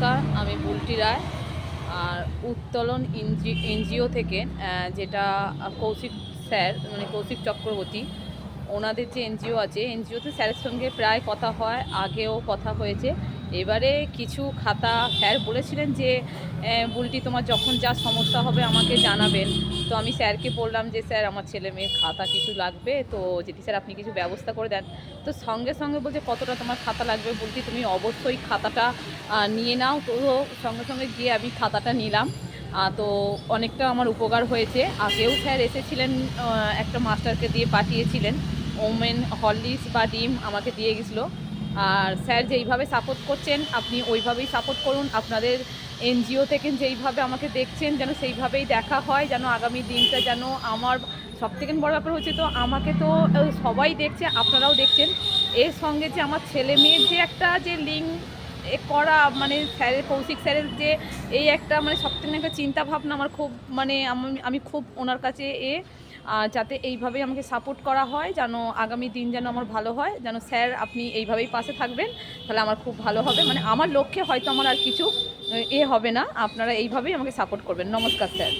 নমস্কার, আমি বুলটি রায়। আর উত্তোলন এনজিও থেকে যেটা কৌশিক স্যার মানে কৌশিক চক্রবর্তী ওনাদের যে এনজিও আছে, এনজিওতে স্যারের সঙ্গে প্রায় কথা হয়, আগেও কথা হয়েছে। এবারে কিছু খাতা স্যার বলেছিলেন যে বুলটি তোমার যখন যা সমস্যা হবে আমাকে জানাবেন। তো আমি স্যারকে বললাম যে স্যার আমার ছেলে মেয়ের খাতা কিছু লাগবে, তো যদি স্যার আপনি কিছু ব্যবস্থা করে দেন। তো সঙ্গে সঙ্গে বলছে কতটা তোমার খাতা লাগবে বুলটি, তুমি অবশ্যই খাতাটা নিয়ে নাও। তো সঙ্গে সঙ্গে গিয়ে আমি খাতাটা নিলাম। তো অনেকটা আমার উপকার হয়েছে। আগেও স্যার এসেছিলেন, একটা মাস্টারকে দিয়ে পাঠিয়েছিলেন ওমেন হরলিক্স বা ডিম আমাকে দিয়ে গেছিলো। আর স্যার যেইভাবে সাপোর্ট করছেন আপনি ওইভাবেই সাপোর্ট করুন। আপনাদের এনজিও থেকে যেইভাবে আমাকে দেখছেন যেন সেইভাবেই দেখা হয়, যেন আগামী দিনটা যেন আমার সবথেকে বড় ব্যাপার হচ্ছে, তো আমাকে তো সবাই দেখছে, আপনারাও দেখছেন। এর সঙ্গে যে আমার ছেলে মেয়ের যে একটা যে লিঙ্ক করা, মানে স্যারের কৌশিক স্যারের যে এই একটা মানে সবথেকে একটা চিন্তা ভাবনা আমার খুব মানে আমি খুব ওনার কাছে যাতে এইভাবেই আমাকে সাপোর্ট করা হয়, যেন আগামী দিন যেন আমার ভালো হয়, যেন স্যার আপনি এইভাবেই পাশে থাকবেন, তাহলে আমার খুব ভালো হবে। মানে আমার লক্ষ্যে হয়তো আমার আর কিছু হবে না, আপনারা এইভাবেই আমাকে সাপোর্ট করবেন। নমস্কার স্যার।